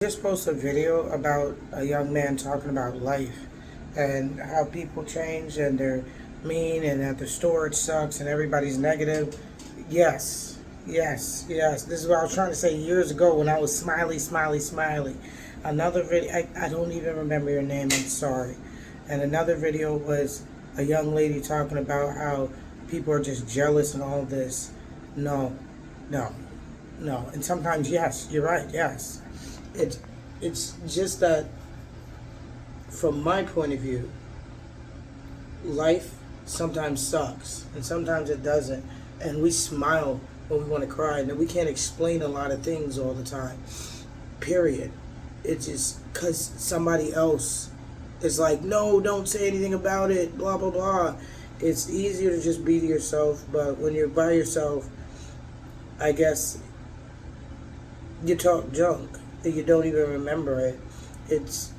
Just posted a video about a young man talking about life and how people change and they're mean and at the store it sucks and everybody's negative. Yes, yes. This is what I was trying to say years ago when I was smiley. Another video, I don't even remember your name, I'm sorry. And another video was a young lady talking about how people are just jealous and all this. No, no, no. And sometimes, yes, you're right, yes. It's it's just that from my point of view, life sometimes sucks and sometimes it doesn't. And we smile when we want to cry, and we can't explain a lot of things all the time. Period. It's just because somebody else is like, no, don't say anything about it, blah, blah, blah. It's easier to just be to yourself, but when you're by yourself, I guess you talk junk and you don't even remember it. It's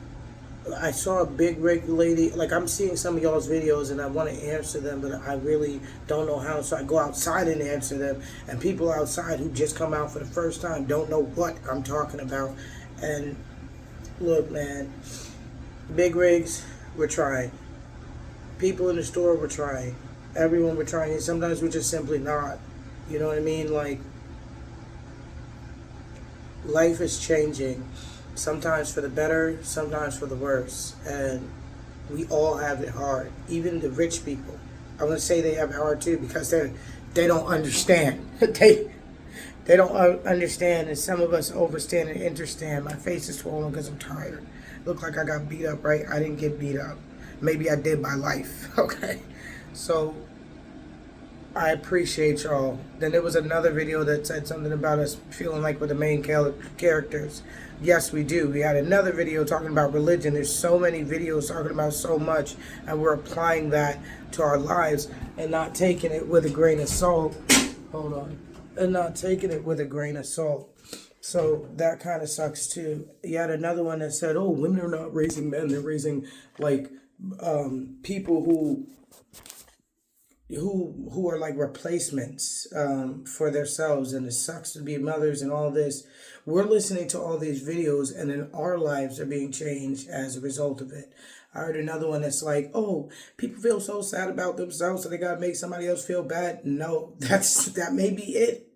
I saw a big rig lady. Like, I'm seeing some of y'all's videos and I want to answer them, but I really don't know how. So I go outside and answer them. And people outside who just come out for the first time don't know what I'm talking about. And look, man, big rigs, we're trying. People in the store, we're trying. Everyone, we're trying. And sometimes we're just simply not. You know what I mean? Like, life is changing, sometimes for the better, sometimes for the worse, and we all have it hard. Even the rich people, I want to say they have it hard too because they don't understand. They don't understand, and some of us overstand and understand. My face is swollen because I'm tired. Look like I got beat up, right? I didn't get beat up. Maybe I did by life. Okay, so I appreciate y'all. Then there was another video that said something about us feeling like we're the main characters. Yes, we do. We had another video talking about religion. There's so many videos talking about so much, and we're applying that to our lives and not taking it with a grain of salt. Hold on. And not taking it with a grain of salt. So that kind of sucks too. You had another one that said, oh, women are not raising men. They're raising like people who are like replacements for themselves, and it sucks to be mothers and all this. We're listening to all these videos and then our lives are being changed as a result of it. I heard another one that's like, oh, people feel so sad about themselves so they gotta make somebody else feel bad. No, that may be it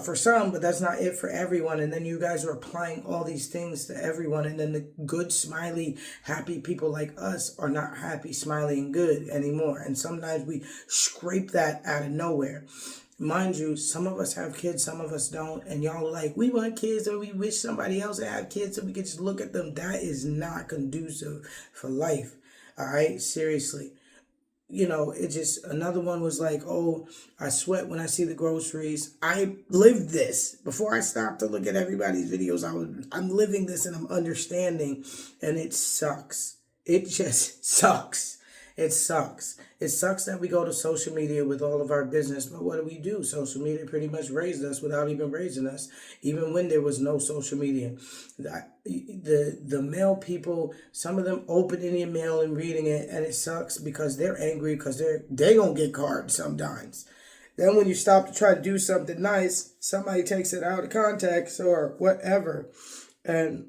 for some, but that's not it for everyone. And then you guys are applying all these things to everyone. And then the good, smiley, happy people like us are not happy, smiley, and good anymore. And sometimes we scrape that out of nowhere. Mind you, some of us have kids, some of us don't. And y'all are like, we want kids or we wish somebody else had kids so we could just look at them. That is not conducive for life. All right? Seriously. It just, another one was like, oh, I sweat when I see the groceries. I lived this before I stopped to look at everybody's videos. I'm living this and I'm understanding, and it sucks. It just sucks. It sucks. It sucks that we go to social media with all of our business, but what do? Social media pretty much raised us without even raising us, even when there was no social media. The male people, some of them opening your mail and reading it, and it sucks because they're angry because they gonna get carded sometimes. Then when you stop to try to do something nice, somebody takes it out of context or whatever. And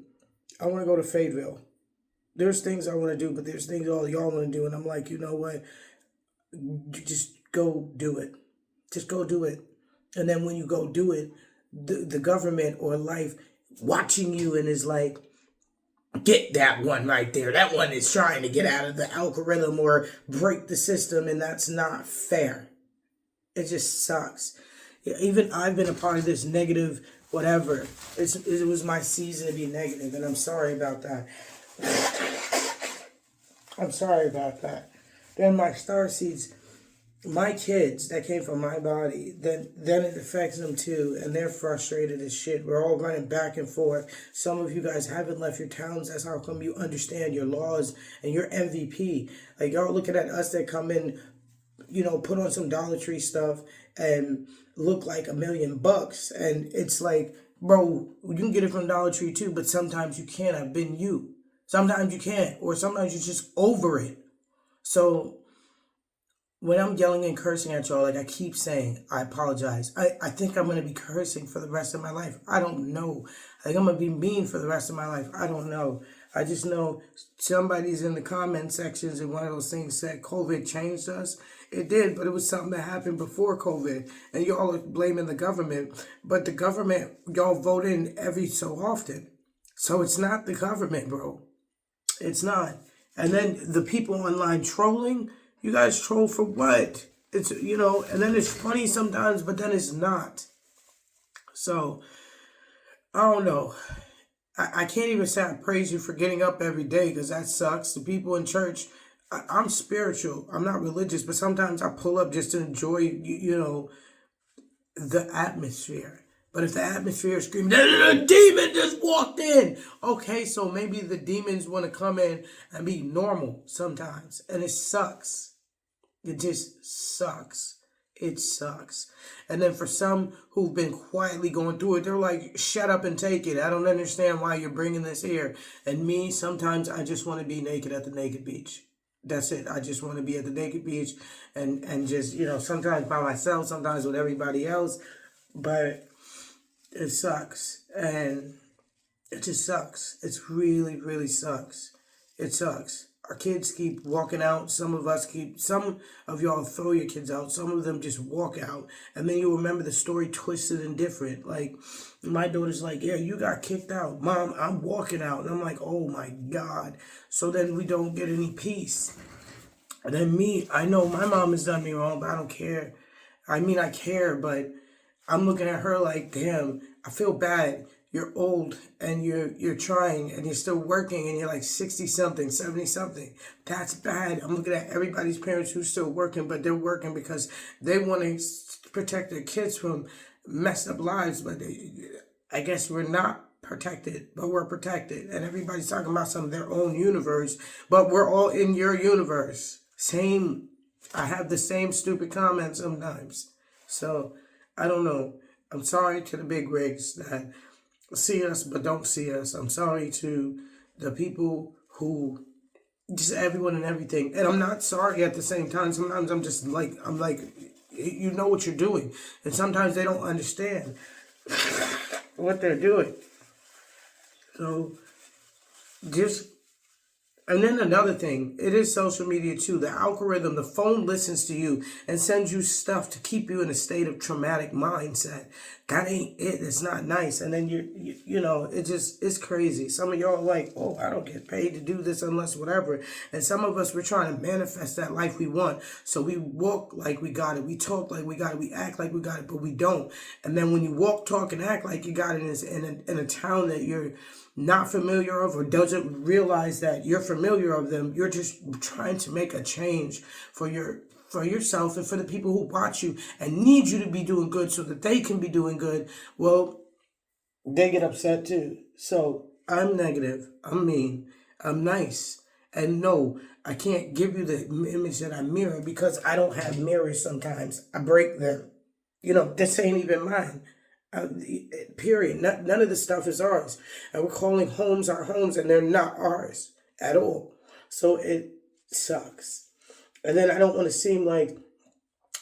I want to go to Fayetteville. There's things I want to do, but there's things all y'all want to do. And I'm like, you know what? Just go do it. Just go do it. And then when you go do it, the government or life watching you and is like, get that one right there. That one is trying to get out of the algorithm or break the system, and that's not fair. It just sucks. Even I've been a part of this negative whatever. It was my season to be negative, and I'm sorry about that. I'm sorry about that. Then my star seeds, my kids that came from my body, then it affects them too, and they're frustrated as shit. We're all running back and forth. Some of you guys haven't left your towns. That's how come you understand your laws and your MVP. Like, y'all looking at us that come in, put on some Dollar Tree stuff and look like $1,000,000. And it's like, bro, you can get it from Dollar Tree too, but sometimes you can't. I've been you. Sometimes you can't, or sometimes you're just over it. So when I'm yelling and cursing at y'all, like I keep saying, I apologize. I think I'm going to be cursing for the rest of my life. I don't know. I think I'm going to be mean for the rest of my life. I don't know. I just know somebody's in the comment sections and one of those things said COVID changed us. It did, but it was something that happened before COVID. And y'all are blaming the government. But the government, y'all vote in every so often. So it's not the government, bro. It's not. And then the people online trolling, you guys troll for what? It's, and then it's funny sometimes, but then it's not. So, I don't know. I can't even say I praise you for getting up every day because that sucks. The people in church, I'm spiritual. I'm not religious, but sometimes I pull up just to enjoy, the atmosphere. But if the atmosphere is screaming, the demon just walked in. Okay, so maybe the demons want to come in and be normal sometimes. And it sucks. It just sucks. It sucks. And then for some who've been quietly going through it, they're like, shut up and take it. I don't understand why you're bringing this here. And me, sometimes I just want to be naked at the naked beach. That's it. I just want to be at the naked beach and just, sometimes by myself, sometimes with everybody else. But it sucks. And it just sucks. It really, really sucks. It sucks. Our kids keep walking out. Some of y'all throw your kids out. Some of them just walk out. And then you remember the story twisted and different. Like, my daughter's like, yeah, you got kicked out. Mom, I'm walking out. And I'm like, oh my God. So then we don't get any peace. And then me, I know my mom has done me wrong, but I don't care. I mean, I care, but I'm looking at her like, damn, I feel bad. You're old and you're trying and you're still working and you're like 60 something, 70 something. That's bad. I'm looking at everybody's parents who's still working, but they're working because they want to protect their kids from messed up lives. But I guess we're not protected, but we're protected. And everybody's talking about some of their own universe, but we're all in your universe. Same. I have the same stupid comments sometimes. So I don't know. I'm sorry to the big rigs that see us but don't see us. I'm sorry to the people who just everyone and everything. And I'm not sorry at the same time. Sometimes I'm like, you know what you're doing. And sometimes they don't understand what they're doing. So just, and then another thing, it is social media too. The algorithm, the phone listens to you and sends you stuff to keep you in a state of traumatic mindset. That ain't it. It's not nice. And then it's crazy. Some of y'all are like, oh, I don't get paid to do this unless whatever. And some of us, we're trying to manifest that life we want. So we walk like we got it. We talk like we got it. We act like we got it, but we don't. And then when you walk, talk, and act like you got it in a town that you're not familiar of or doesn't realize that you're familiar of them, you're just trying to make a change for yourself and for the people who watch you and need you to be doing good so that they can be doing good. Well, they get upset too. So I'm negative, I'm mean, I'm nice. And no, I can't give you the image that I mirror because I don't have mirrors sometimes. I break them. This ain't even mine. Period. None of this stuff is ours. And we're calling homes our homes and they're not ours at all. So it sucks. And then I don't want to seem like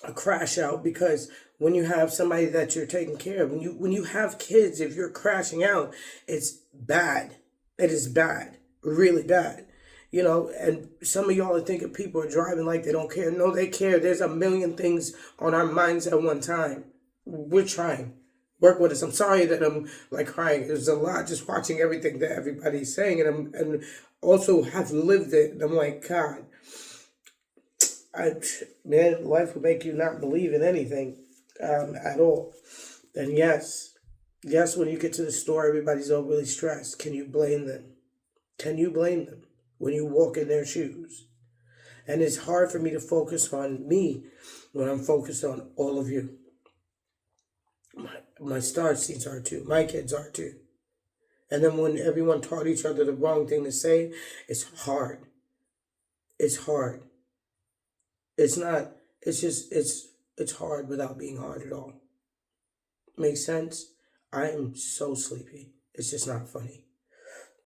a crash out because when you have somebody that you're taking care of, when you have kids, if you're crashing out, it's bad. It is bad. Really bad. And some of y'all are thinking people are driving like they don't care. No, they care. There's a million things on our minds at one time. We're trying. Work with us. I'm sorry that I'm like crying. There's a lot just watching everything that everybody's saying, and also have lived it. And I'm like, God, man, life will make you not believe in anything at all. And yes, when you get to the store, everybody's overly stressed. Can you blame them? Can you blame them when you walk in their shoes? And it's hard for me to focus on me when I'm focused on all of you. My star seeds are too. My kids are too. And then when everyone taught each other the wrong thing to say, it's hard. It's hard. It's not, it's just, it's hard without being hard at all. Makes sense? I am so sleepy. It's just not funny.